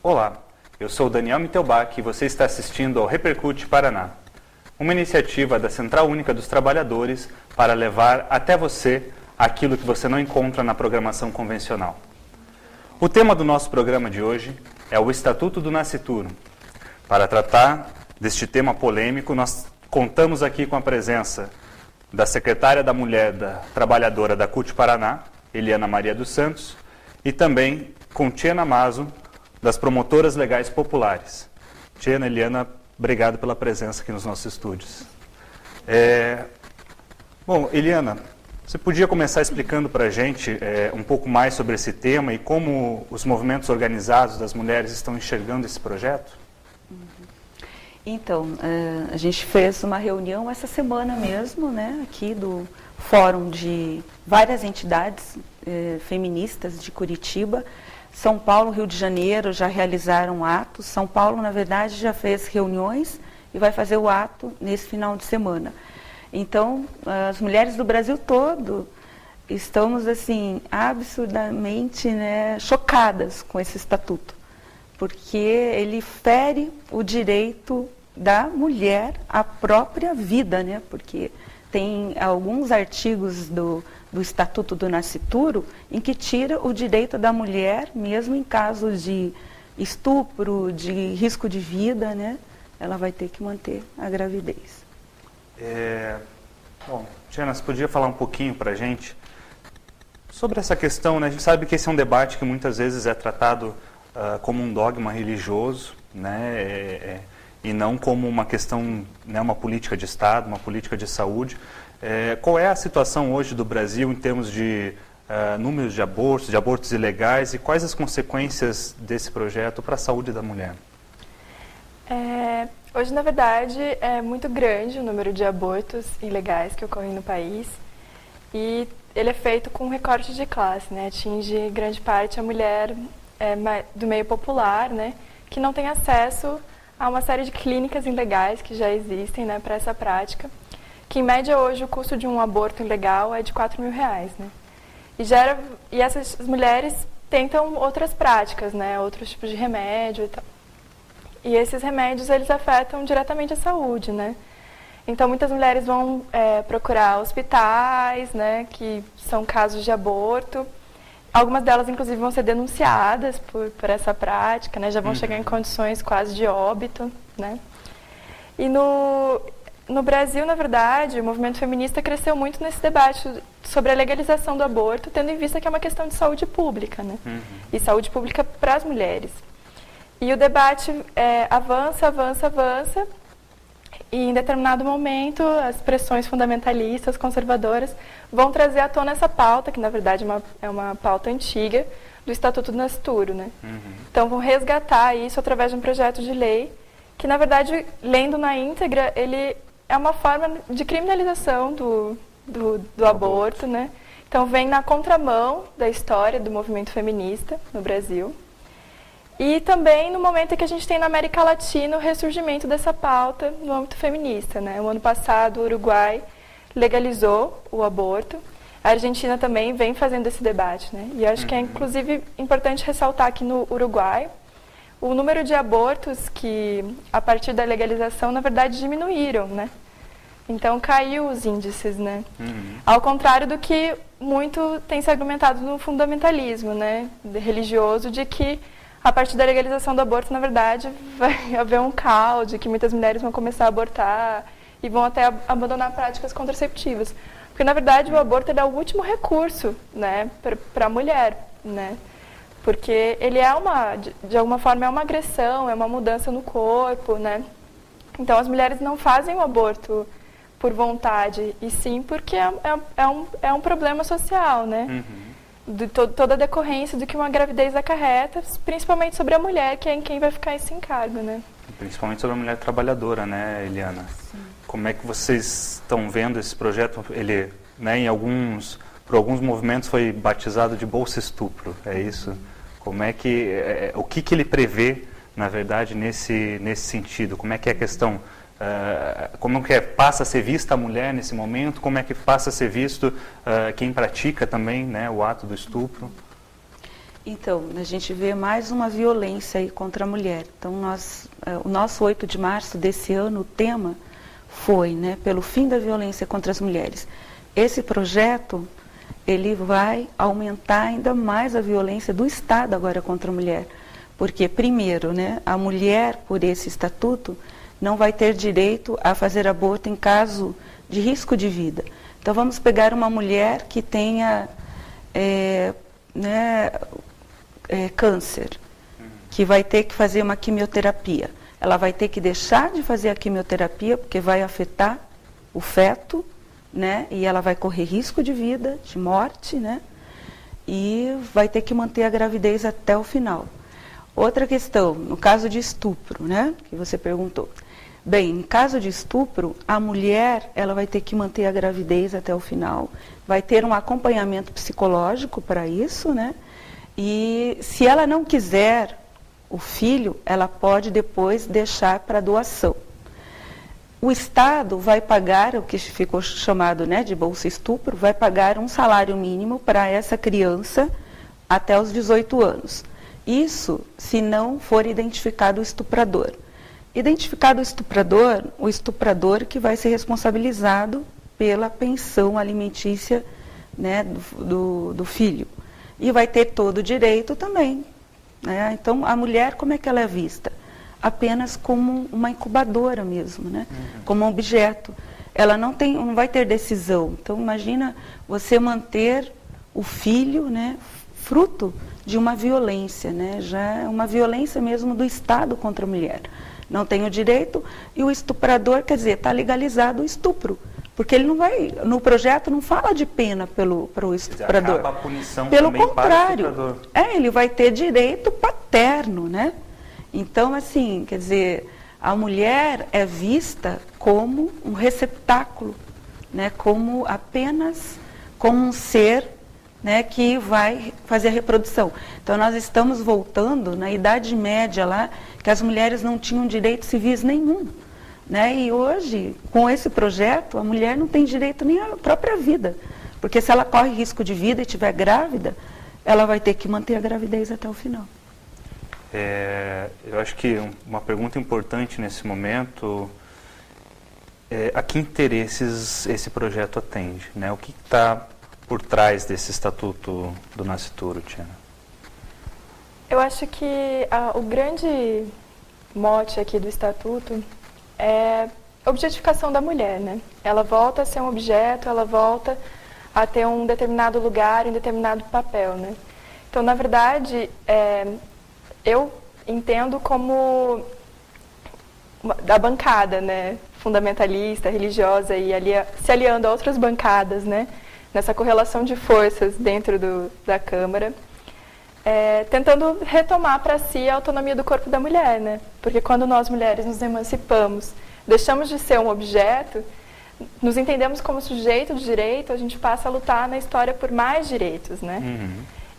Olá, eu sou o Daniel Mittelbach e você está assistindo ao Repercute Paraná, uma iniciativa da Central Única dos Trabalhadores para levar até você aquilo que você não encontra na programação convencional. O tema do nosso programa de hoje é o Estatuto do Nascituro. Para tratar deste tema polêmico, nós contamos aqui com a presença da secretária da Mulher Trabalhadora da CUT Paraná, Eliana Maria dos Santos, e também com Tiana Mazo, das Promotoras Legais Populares. Tiana, Eliana, obrigado pela presença aqui nos nossos estúdios. Bom, Eliana, você podia começar explicando para a gente um pouco mais sobre esse tema e como os movimentos organizados das mulheres estão enxergando esse projeto? Então, a gente fez uma reunião essa semana mesmo, né, aqui do Fórum de várias entidades feministas de Curitiba. São Paulo, Rio de Janeiro já realizaram atos. São Paulo, na verdade, já fez reuniões e vai fazer o ato nesse final de semana. Então, as mulheres do Brasil todo estamos, assim, absurdamente, né, chocadas com esse estatuto, porque ele fere o direito da mulher à própria vida, né, porque tem alguns artigos do Estatuto do Nascituro em que tira o direito da mulher, mesmo em casos de estupro, de risco de vida, né, ela vai ter que manter a gravidez. Bom, Tiana, você podia falar um pouquinho para a gente sobre essa questão, né? A gente sabe que esse é um debate que muitas vezes é tratado como um dogma religioso, né? E não como uma questão, né, uma política de Estado, uma política de saúde. Qual é a situação hoje do Brasil em termos de números de abortos ilegais, e quais as consequências desse projeto para a saúde da mulher? Hoje, na verdade, é muito grande o número de abortos ilegais que ocorrem no país, e ele é feito com recorte de classe, né? Atinge grande parte a mulher do meio popular, né? Que não tem acesso a uma série de clínicas ilegais que já existem, né, para essa prática, que em média hoje o custo de um aborto ilegal é de R$4.000, né? E essas mulheres tentam outras práticas, né? Outros tipos de remédio e tal. E esses remédios, eles afetam diretamente a saúde, né? Então, muitas mulheres vão procurar hospitais, né, que são casos de aborto. Algumas delas, inclusive, vão ser denunciadas por essa prática, né? Já vão chegar em condições quase de óbito, né? E no Brasil, na verdade, o movimento feminista cresceu muito nesse debate sobre a legalização do aborto, tendo em vista que é uma questão de saúde pública, né? E saúde pública para as mulheres. E o debate avança, e em determinado momento as pressões fundamentalistas, conservadoras, vão trazer à tona essa pauta, que na verdade é uma pauta antiga, do Estatuto do Nascituro, né? Então vão resgatar isso através de um projeto de lei, que na verdade, lendo na íntegra, ele é uma forma de criminalização do aborto, né? Então vem na contramão da história do movimento feminista no Brasil. E também no momento em que a gente tem na América Latina o ressurgimento dessa pauta no âmbito feminista, né? O ano passado o Uruguai legalizou o aborto, a Argentina também vem fazendo esse debate, né? E acho que é inclusive importante ressaltar que no Uruguai o número de abortos que a partir da legalização na verdade diminuíram, né? Então caiu os índices, né? Ao contrário do que muito tem se argumentado no fundamentalismo, né, religioso, de que a partir da legalização do aborto, na verdade, vai haver um caos, de que muitas mulheres vão começar a abortar e vão até abandonar práticas contraceptivas. Porque, na verdade, o aborto é o último recurso, né, para a mulher, né? Porque ele de alguma forma, é uma agressão, é uma mudança no corpo, né? Então, as mulheres não fazem o aborto por vontade, e sim porque é um problema social, né? De toda a decorrência do que uma gravidez acarreta, principalmente sobre a mulher, que é em quem vai ficar esse encargo, né? Principalmente sobre a mulher trabalhadora, né, Eliana? Sim. Como é que vocês estão vendo esse projeto? Ele, né, por alguns movimentos foi batizado de Bolsa Estupro, é isso? Como é que, o que ele prevê, na verdade, nesse sentido? Como é que é a questão? Como que passa a ser vista a mulher nesse momento? Como é que passa a ser visto quem pratica também, né, o ato do estupro? Então, a gente vê mais uma violência aí contra a mulher. Então, o nosso 8 de março desse ano, o tema foi, né, pelo fim da violência contra as mulheres. Esse projeto, ele vai aumentar ainda mais a violência do Estado agora contra a mulher. Porque, primeiro, né, a mulher, por esse estatuto, não vai ter direito a fazer aborto em caso de risco de vida. Então, vamos pegar uma mulher que tenha câncer, que vai ter que fazer uma quimioterapia. Ela vai ter que deixar de fazer a quimioterapia, porque vai afetar o feto, né? E ela vai correr risco de vida, de morte, né? E vai ter que manter a gravidez até o final. Outra questão, no caso de estupro, né? Que você perguntou. Bem, em caso de estupro, a mulher, ela vai ter que manter a gravidez até o final, vai ter um acompanhamento psicológico para isso, né? E se ela não quiser o filho, ela pode depois deixar para doação. O Estado vai pagar, o que ficou chamado, né, de bolsa estupro, vai pagar um salário mínimo para essa criança até os 18 anos. Isso se não for identificado o estuprador. Identificado o estuprador que vai ser responsabilizado pela pensão alimentícia, né, do filho. E vai ter todo o direito também. Né? Então, a mulher, como é que ela é vista? Apenas como uma incubadora mesmo, né? Como um objeto. Ela não vai ter decisão. Então, imagina você manter o filho, né, fruto de uma violência, né? Já é uma violência mesmo do Estado contra a mulher. Não tem o direito, e o estuprador, quer dizer, está legalizado o estupro. Porque ele não vai, no projeto não fala de pena para o estuprador. Acaba a punição pelo também contrário, para o estuprador. Ele vai ter direito paterno, né? Então, assim, quer dizer, a mulher é vista como um receptáculo, né? Apenas como um ser, né, que vai fazer a reprodução. Então, nós estamos voltando na Idade Média lá, que as mulheres não tinham direitos civis nenhum. Né? E hoje, com esse projeto, a mulher não tem direito nem à própria vida. Porque se ela corre risco de vida e estiver grávida, ela vai ter que manter a gravidez até o final. Eu acho que uma pergunta importante nesse momento é a que interesses esse projeto atende, né? O que está por trás desse Estatuto do Nascituro, Tiana? Eu acho que o grande mote aqui do Estatuto é a objetificação da mulher, né? Ela volta a ser um objeto, ela volta a ter um determinado lugar, um determinado papel, né? Então, na verdade, eu entendo como da bancada, né, fundamentalista, religiosa, e se aliando a outras bancadas, né, nessa correlação de forças dentro da Câmara, tentando retomar para si a autonomia do corpo da mulher, né? Porque quando nós mulheres nos emancipamos, deixamos de ser um objeto, nos entendemos como sujeito de direito, a gente passa a lutar na história por mais direitos, né?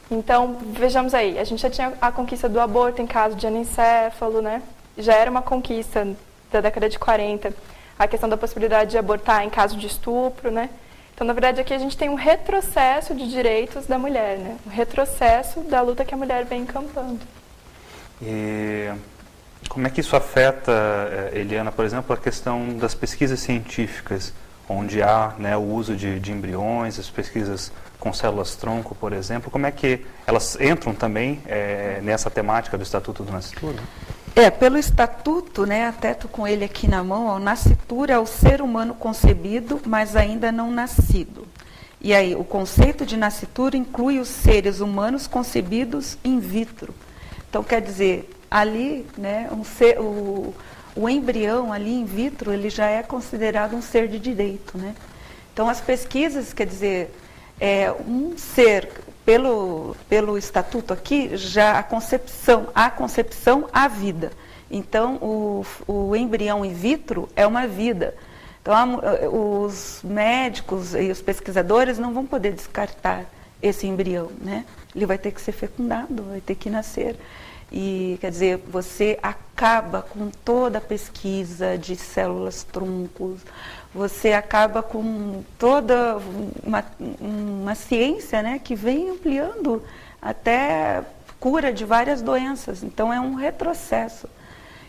Então, vejamos aí, a gente já tinha a conquista do aborto em caso de anencéfalo, né? Já era uma conquista da década de 40, a questão da possibilidade de abortar em caso de estupro, né? Então, na verdade, aqui a gente tem um retrocesso de direitos da mulher, né? Um retrocesso da luta que a mulher vem encampando. E como é que isso afeta, Eliana, por exemplo, a questão das pesquisas científicas, onde há, né, o uso de embriões, as pesquisas com células-tronco, por exemplo, como é que elas entram também nessa temática do Estatuto do Nascituro? Pelo Estatuto, né, até estou com ele aqui na mão, o nascituro é o ser humano concebido, mas ainda não nascido. E aí, o conceito de nascituro inclui os seres humanos concebidos in vitro. Então, quer dizer, ali, né, o embrião ali in vitro, ele já é considerado um ser de direito, né? Então, as pesquisas, quer dizer, um ser, pelo estatuto aqui, já a concepção, a vida. Então, o embrião in vitro é uma vida. Então, os médicos e os pesquisadores não vão poder descartar esse embrião, né? Ele vai ter que ser fecundado, vai ter que nascer. E, quer dizer, você acaba com toda a pesquisa de células-troncos, você acaba com toda uma ciência, né, que vem ampliando até cura de várias doenças. Então, é um retrocesso.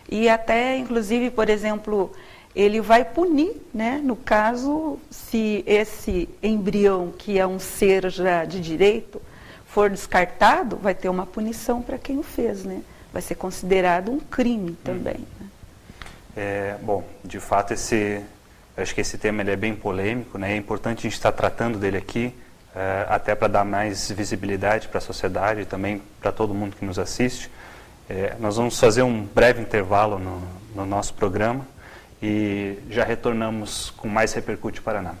E até, inclusive, por exemplo, ele vai punir, né? No caso, se esse embrião, que é um ser já de direito, for descartado, vai ter uma punição para quem o fez, né? Vai ser considerado um crime também. Né? Bom, de fato, acho que esse tema ele é bem polêmico, né? É importante a gente estar tratando dele aqui, até para dar mais visibilidade para a sociedade e também para todo mundo que nos assiste. Nós vamos fazer um breve intervalo no nosso programa e já retornamos com mais Repercute Paraná.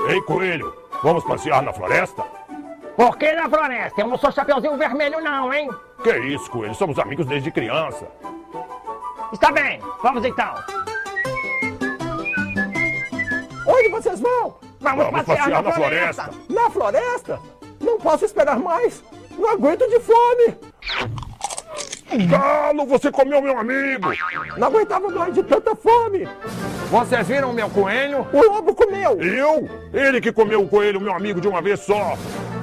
Ei, Coelho, vamos passear na floresta? Por que na floresta? Eu não sou Chapeuzinho Vermelho não, hein? Que isso, Coelho, somos amigos desde criança. Está bem, vamos então. Onde vocês vão? Vamos passear na floresta. Na floresta? Não posso esperar mais. Não aguento de fome. Galo, você comeu meu amigo. Não aguentava mais de tanta fome. Vocês viram o meu coelho? O lobo comeu. Eu? Ele que comeu o coelho, meu amigo, de uma vez só.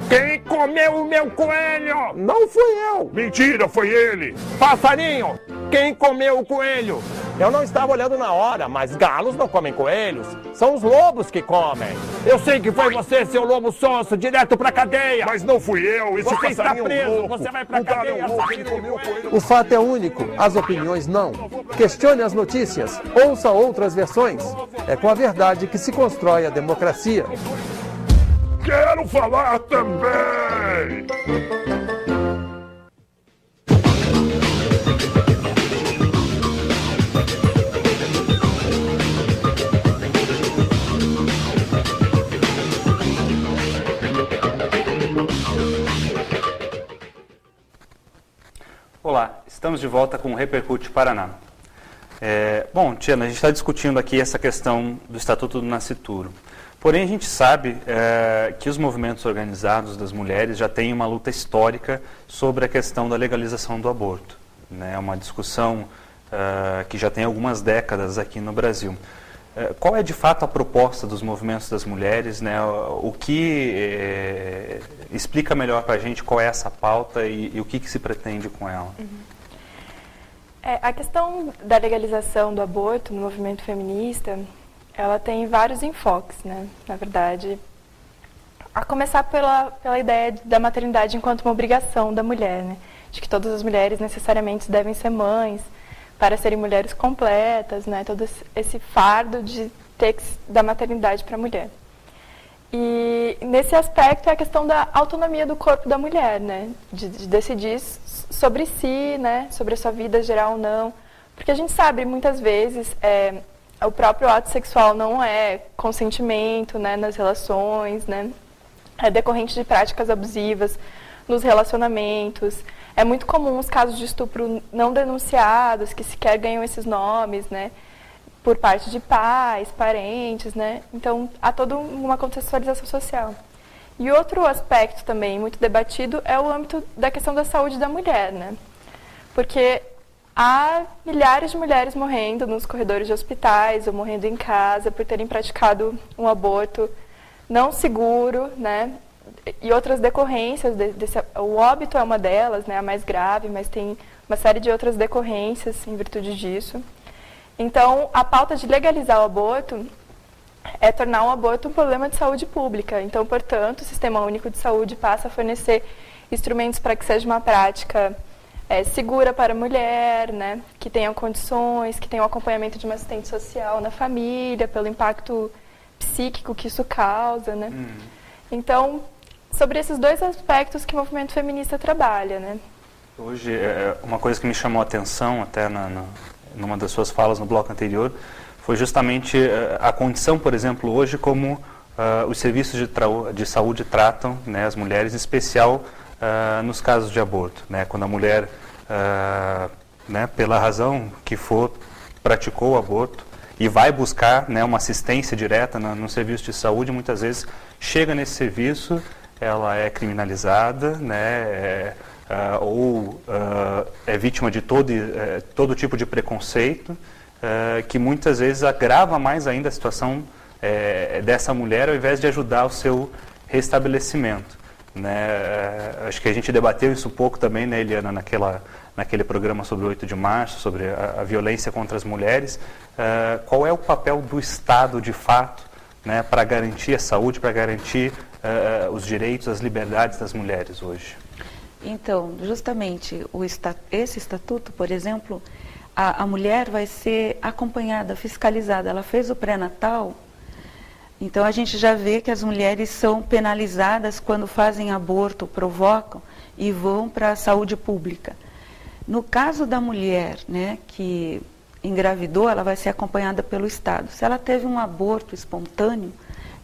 Quem comeu o meu coelho? Não fui eu. Mentira, foi ele. Passarinho, quem comeu o coelho? Eu não estava olhando na hora, mas galos não comem coelhos. São os lobos que comem. Eu sei que foi você, seu lobo sonso, direto pra cadeia. Mas não fui eu, esse Você está passarinho preso, louco. você vai pra O galo cadeia, é um louco, ele assassino de comeu o coelho. coelho. O fato é único, as opiniões não. Questione as notícias, ouça outras versões. É com a verdade que se constrói a democracia. Quero falar também. Olá, estamos de volta com o Repercute Paraná. Bom, Tiana, a gente está discutindo aqui essa questão do Estatuto do Nascituro. Porém, a gente sabe que os movimentos organizados das mulheres já têm uma luta histórica sobre a questão da legalização do aborto. É uma discussão que já tem algumas décadas aqui no Brasil. Qual é, de fato, a proposta dos movimentos das mulheres? Né? O que explica melhor para a gente qual é essa pauta e o que se pretende com ela? A questão da legalização do aborto no movimento feminista, ela tem vários enfoques, né? Na verdade, a começar pela ideia da maternidade enquanto uma obrigação da mulher, né? De que todas as mulheres necessariamente devem ser mães para serem mulheres completas, né? Todo esse fardo de ter da maternidade para a mulher. E nesse aspecto é a questão da autonomia do corpo da mulher, né? De decidir sobre si, né? Sobre a sua vida geral ou não. Porque a gente sabe, muitas vezes, o próprio ato sexual não é consentimento, né, nas relações, né, é decorrente de práticas abusivas nos relacionamentos. É muito comum os casos de estupro não denunciados, que sequer ganham esses nomes, né, por parte de pais, parentes, né. Então, há toda uma contextualização social. E outro aspecto também muito debatido é o âmbito da questão da saúde da mulher, né, porque há milhares de mulheres morrendo nos corredores de hospitais ou morrendo em casa por terem praticado um aborto não seguro, né? E outras decorrências, o óbito é uma delas, né? A mais grave, mas tem uma série de outras decorrências em virtude disso. Então, a pauta de legalizar o aborto é tornar o aborto um problema de saúde pública. Então, portanto, o Sistema Único de Saúde passa a fornecer instrumentos para que seja uma prática segura para a mulher, né, que tenha condições, que tenha o acompanhamento de uma assistente social na família, pelo impacto psíquico que isso causa, né. Então, sobre esses dois aspectos que o movimento feminista trabalha, né. Hoje, uma coisa que me chamou a atenção, até numa das suas falas no bloco anterior, foi justamente a condição, por exemplo, hoje como os serviços de saúde tratam, né, as mulheres, em especial nos casos de aborto, né, quando a mulher, né, pela razão que for, praticou o aborto e vai buscar, né, uma assistência direta no serviço de saúde, muitas vezes chega nesse serviço ela é criminalizada, né, ou é vítima de todo tipo de preconceito, que muitas vezes agrava mais ainda a situação dessa mulher, ao invés de ajudar o seu restabelecimento. Né? Acho que a gente debateu isso um pouco também, né, Eliana, naquele programa sobre o 8 de março, sobre a violência contra as mulheres. Qual é o papel do Estado, de fato, né, para garantir a saúde, para garantir os direitos, as liberdades das mulheres hoje? Então, justamente, esse estatuto, por exemplo, a mulher vai ser acompanhada, fiscalizada. Ela fez o pré-natal, então a gente já vê que as mulheres são penalizadas quando fazem aborto, provocam e vão para a saúde pública. No caso da mulher, né, que engravidou, ela vai ser acompanhada pelo Estado. Se ela teve um aborto espontâneo,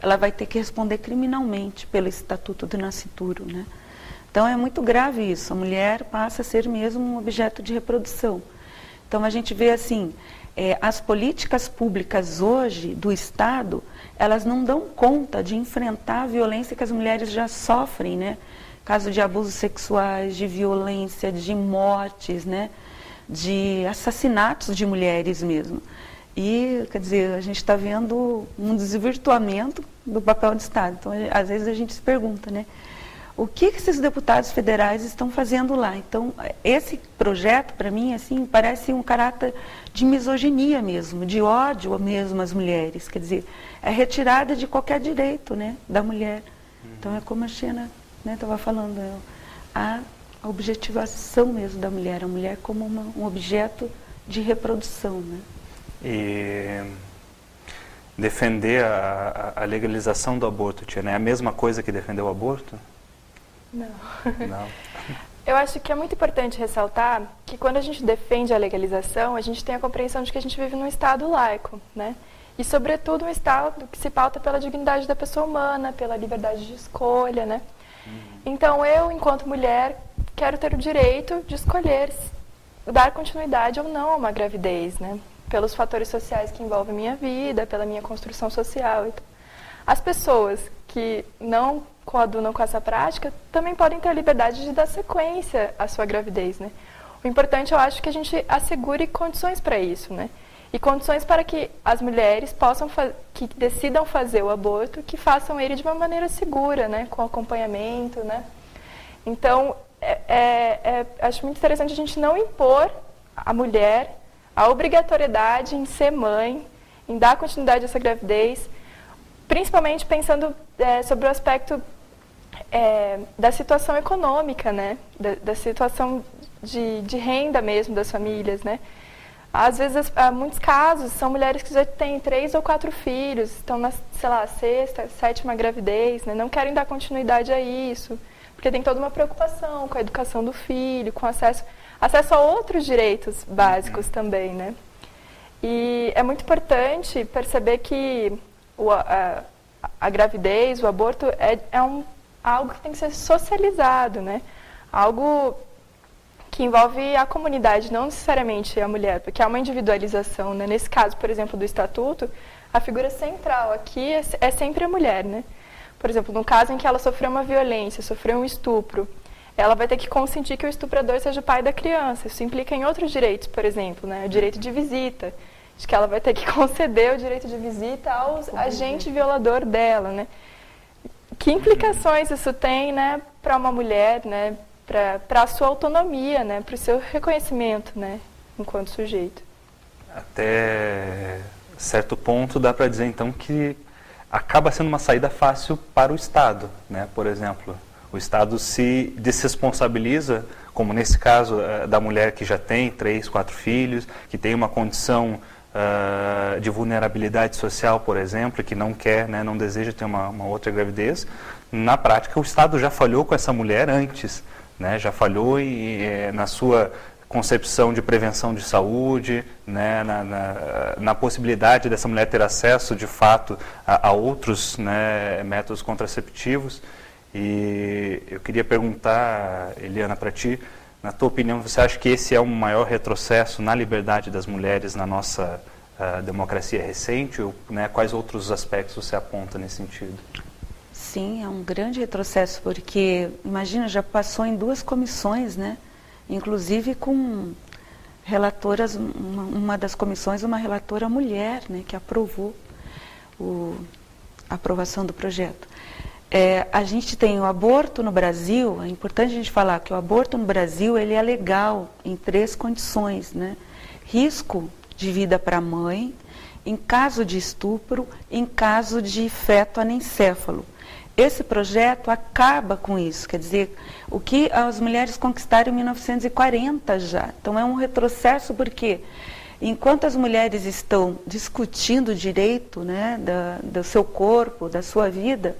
ela vai ter que responder criminalmente pelo Estatuto do Nascituro, né? Então é muito grave isso, a mulher passa a ser mesmo um objeto de reprodução. Então a gente vê assim, as políticas públicas hoje do Estado, elas não dão conta de enfrentar a violência que as mulheres já sofrem, né? Caso de abusos sexuais, de violência, de mortes, né? De assassinatos de mulheres mesmo. E, quer dizer, a gente está vendo um desvirtuamento do papel do Estado. Então, às vezes a gente se pergunta, né? O que esses deputados federais estão fazendo lá? Então, esse projeto, para mim, assim, parece um caráter de misoginia mesmo, de ódio mesmo às mulheres. Quer dizer, é retirada de qualquer direito, né, da mulher. Então, é como a Xena estava falando, a objetivação mesmo da mulher, a mulher como um objeto de reprodução, né? E defender a legalização do aborto, tia, né? É a mesma coisa que defender o aborto? Não. Não. Eu acho que é muito importante ressaltar que quando a gente defende a legalização, a gente tem a compreensão de que a gente vive num Estado laico, né? E, sobretudo, um Estado que se pauta pela dignidade da pessoa humana, pela liberdade de escolha, né? Então, eu, enquanto mulher, quero ter o direito de escolher dar continuidade ou não a uma gravidez, né? Pelos fatores sociais que envolvem a minha vida, pela minha construção social. Então, as pessoas que não coadunam com essa prática também podem ter a liberdade de dar sequência à sua gravidez, né? O importante, eu acho, que a gente assegure condições para isso, né? E condições para que as mulheres que decidam fazer o aborto, que façam ele de uma maneira segura, né? Com acompanhamento, né? Então, acho muito interessante a gente não impor à mulher a obrigatoriedade em ser mãe, em dar continuidade a essa gravidez, principalmente pensando sobre o aspecto da situação econômica, né? Da situação de renda mesmo das famílias, né? Às vezes, muitos casos, são mulheres que já têm 3 ou 4 filhos, estão na, sei lá, 6ª, 7ª gravidez, né? Não querem dar continuidade a isso, porque tem toda uma preocupação com a educação do filho, com acesso a outros direitos básicos também, né? E é muito importante perceber que a gravidez, o aborto, algo que tem que ser socializado, né? Algo que envolve a comunidade, não necessariamente a mulher, porque há uma individualização, né? Nesse caso, por exemplo, do Estatuto, a figura central aqui é sempre a mulher, né? Por exemplo, no caso em que ela sofreu uma violência, sofreu um estupro, ela vai ter que consentir que o estuprador seja o pai da criança. Isso implica em outros direitos, por exemplo, né? O direito de visita, de que ela vai ter que conceder o direito de visita ao agente violador dela, né? Que implicações isso tem, né, para uma mulher, né, para a sua autonomia, né, para o seu reconhecimento, né, enquanto sujeito? Até certo ponto dá para dizer então que acaba sendo uma saída fácil para o Estado, né? Por exemplo, o Estado se desresponsabiliza, como nesse caso da mulher que já tem 3, 4 filhos, que tem uma condição de vulnerabilidade social, por exemplo, que não quer, né, não deseja ter uma outra gravidez. Na prática, o Estado já falhou com essa mulher antes, né? Já falhou na sua concepção de prevenção de saúde, né? na possibilidade dessa mulher ter acesso, de fato, a outros, né, métodos contraceptivos. E eu queria perguntar, Eliana, para ti, na tua opinião, você acha que esse é um maior retrocesso na liberdade das mulheres na nossa democracia recente? Ou, né, quais outros aspectos você aponta nesse sentido? Sim, é um grande retrocesso, porque, imagina, já passou em 2 comissões, né? Inclusive com relatoras, uma das comissões, uma relatora mulher, né, que aprovou a aprovação do projeto. A gente tem o aborto no Brasil, é importante a gente falar que o aborto no Brasil ele é legal em 3 condições, né? Risco de vida para a mãe, em caso de estupro, em caso de feto anencéfalo. Esse projeto acaba com isso, quer dizer, o que as mulheres conquistaram em 1940 já. Então é um retrocesso porque, enquanto as mulheres estão discutindo o direito, né, do seu corpo, da sua vida,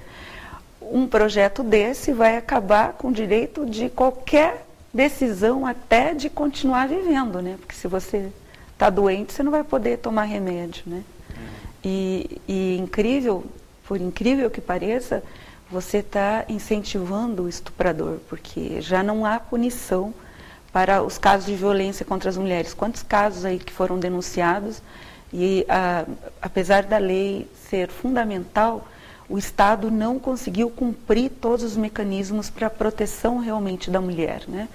um projeto desse vai acabar com o direito de qualquer decisão, até de continuar vivendo, né? Porque se você está doente, você não vai poder tomar remédio, né? E incrível, por incrível que pareça, você está incentivando o estuprador, porque já não há punição para os casos de violência contra as mulheres. Quantos casos aí que foram denunciados e, apesar da lei ser fundamental, o Estado não conseguiu cumprir todos os mecanismos para a proteção realmente da mulher, né?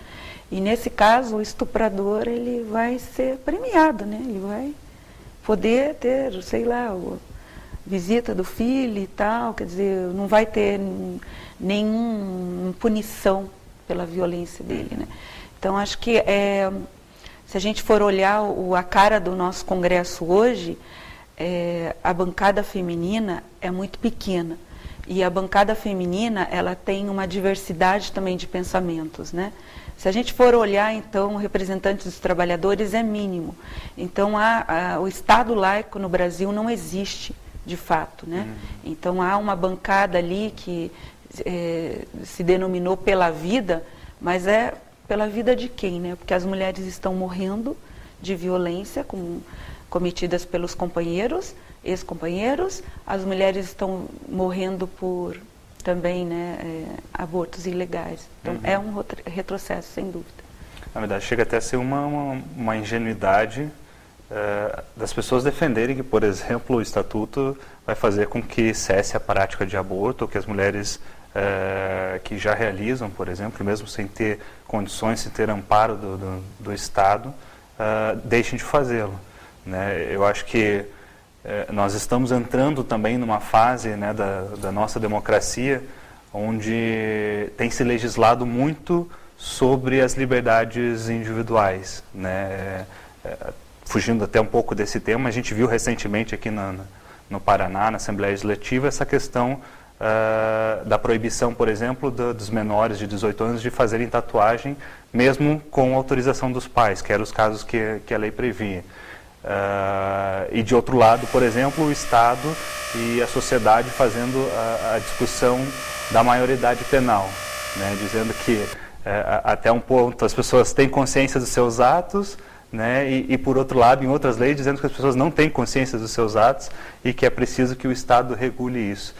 E nesse caso, o estuprador ele vai ser premiado, né? Ele vai poder ter, sei lá, visita do filho e tal, quer dizer, não vai ter nenhuma punição pela violência dele, né? Então, acho que se a gente for olhar a cara do nosso Congresso hoje, a bancada feminina é muito pequena. E a bancada feminina, ela tem uma diversidade também de pensamentos, né? Se a gente for olhar, então, representantes dos trabalhadores é mínimo. Então, o Estado laico no Brasil não existe, de fato, né? Então, há uma bancada ali que se denominou pela vida, mas é pela vida de quem, né? Porque as mulheres estão morrendo de violência cometidas pelos companheiros, ex-companheiros, as mulheres estão morrendo por também, né, abortos ilegais. Então, é um retrocesso, sem dúvida. Na verdade, chega até a ser uma ingenuidade das pessoas defenderem que, por exemplo, o Estatuto vai fazer com que cesse a prática de aborto, ou que as mulheres que já realizam, por exemplo, mesmo sem ter condições, sem ter amparo do Estado, deixem de fazê-lo, né? Eu acho que nós estamos entrando também numa fase, né, da nossa democracia onde tem se legislado muito sobre as liberdades individuais, né? Fugindo até um pouco desse tema, a gente viu recentemente aqui no Paraná, na Assembleia Legislativa, essa questão da proibição, por exemplo, dos menores de 18 anos de fazerem tatuagem, mesmo com autorização dos pais, que eram os casos que a lei previa. E de outro lado, por exemplo, o Estado e a sociedade fazendo a discussão da maioridade penal, né, dizendo que até um ponto as pessoas têm consciência dos seus atos, né, e por outro lado, em outras leis, dizendo que as pessoas não têm consciência dos seus atos e que é preciso que o Estado regule isso.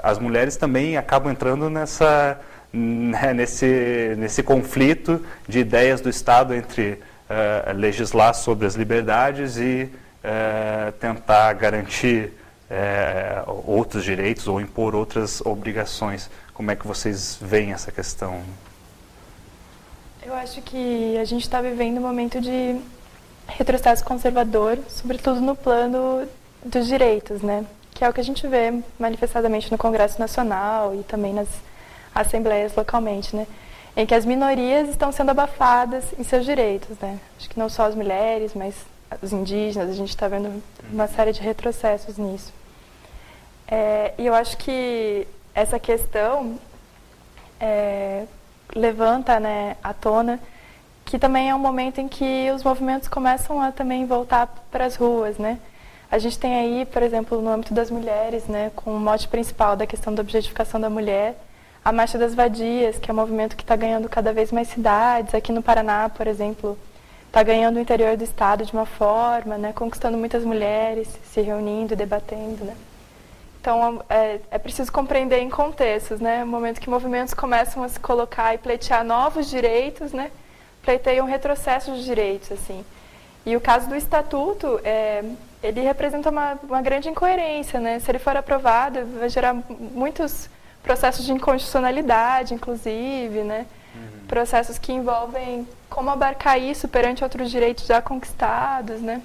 As mulheres também acabam entrando nesse conflito de ideias do Estado entre legislar sobre as liberdades e tentar garantir outros direitos ou impor outras obrigações. Como é que vocês veem essa questão? Eu acho que a gente está vivendo um momento de retrocesso conservador, sobretudo no plano dos direitos, né? Que é o que a gente vê manifestadamente no Congresso Nacional e também nas assembleias localmente, né? Em que as minorias estão sendo abafadas em seus direitos, né? Acho que não só as mulheres, mas os indígenas, a gente está vendo uma série de retrocessos nisso. E eu acho que essa questão levanta, né, à tona que também é um momento em que os movimentos começam a também voltar para as ruas, né? A gente tem aí, por exemplo, no âmbito das mulheres, né, com o mote principal da questão da objetificação da mulher, a Marcha das Vadias, que é um movimento que está ganhando cada vez mais cidades. Aqui no Paraná, por exemplo, está ganhando o interior do estado de uma forma, né, conquistando muitas mulheres, se reunindo e debatendo, né? Então, é preciso compreender em contextos, né? O momento que movimentos começam a se colocar e pleitear novos direitos, né? Pleiteiam retrocesso de direitos, assim. E o caso do Estatuto ele representa uma grande incoerência, né? Se ele for aprovado, vai gerar muitos processos de inconstitucionalidade, inclusive, né? Processos que envolvem como abarcar isso perante outros direitos já conquistados, né?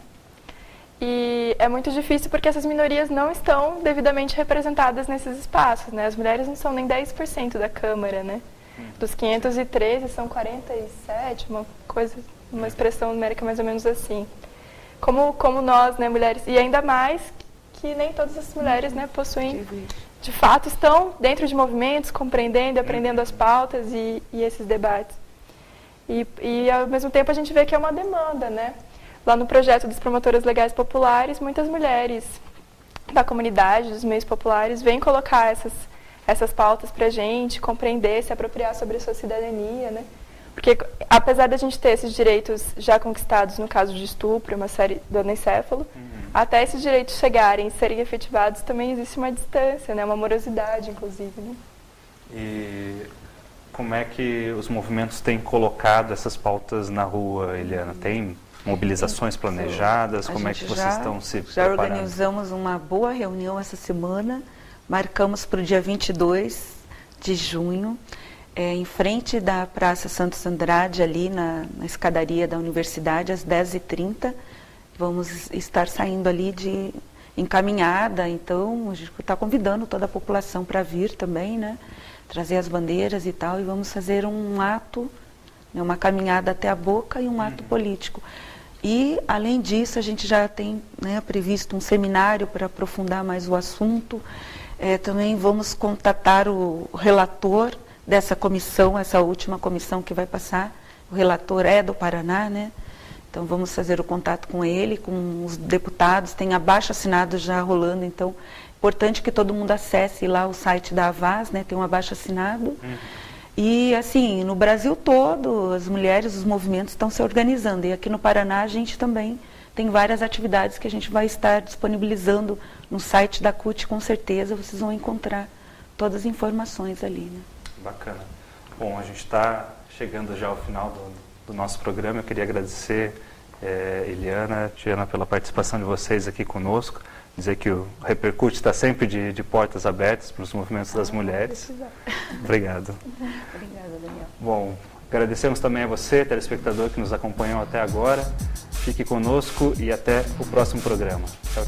E é muito difícil porque essas minorias não estão devidamente representadas nesses espaços, né? As mulheres não são nem 10% da Câmara, né? Dos 513 são 47, uma expressão numérica mais ou menos assim. Como nós, né, mulheres, e ainda mais que nem todas as mulheres, né, possuem, de fato, estão dentro de movimentos, compreendendo, aprendendo as pautas e esses debates. E, ao mesmo tempo, a gente vê que é uma demanda, né? Lá no projeto das promotoras legais populares, muitas mulheres da comunidade, dos meios populares, vêm colocar essas pautas para a gente, compreender, se apropriar sobre a sua cidadania, né? Porque, apesar da gente ter esses direitos já conquistados, no caso de estupro, uma série do anencéfalo, até esses direitos chegarem e serem efetivados, também existe uma distância, né? Uma morosidade, inclusive. Né? E como é que os movimentos têm colocado essas pautas na rua, Eliana? Tem mobilizações planejadas? Como é que vocês estão se preparando? Já organizamos uma boa reunião essa semana, marcamos para o dia 22 de junho, em frente da Praça Santos Andrade, ali na escadaria da universidade, às 10h30. Vamos estar saindo ali encaminhada, então a gente está convidando toda a população para vir também, né? Trazer as bandeiras e tal, e vamos fazer um ato, né, uma caminhada até a Boca e um ato político. E, além disso, a gente já tem, né, previsto um seminário para aprofundar mais o assunto. Também vamos contatar o relator dessa comissão, essa última comissão que vai passar. O relator é do Paraná, né? Então vamos fazer o contato com ele, com os deputados, tem abaixo-assinado já rolando, então é importante que todo mundo acesse lá o site da Avaz, né? Tem um abaixo-assinado. E assim, no Brasil todo, as mulheres, os movimentos estão se organizando. E aqui no Paraná a gente também tem várias atividades que a gente vai estar disponibilizando no site da CUT, com certeza vocês vão encontrar todas as informações ali, né? Bacana. Bom, a gente está chegando já ao final do nosso programa. Eu queria agradecer, Eliana, Tiana, pela participação de vocês aqui conosco. Dizer que o Repercute está sempre de portas abertas para os movimentos das mulheres. Obrigado. Obrigada, Daniel. Bom, agradecemos também a você, telespectador, que nos acompanhou até agora. Fique conosco e até o próximo programa. Tchau.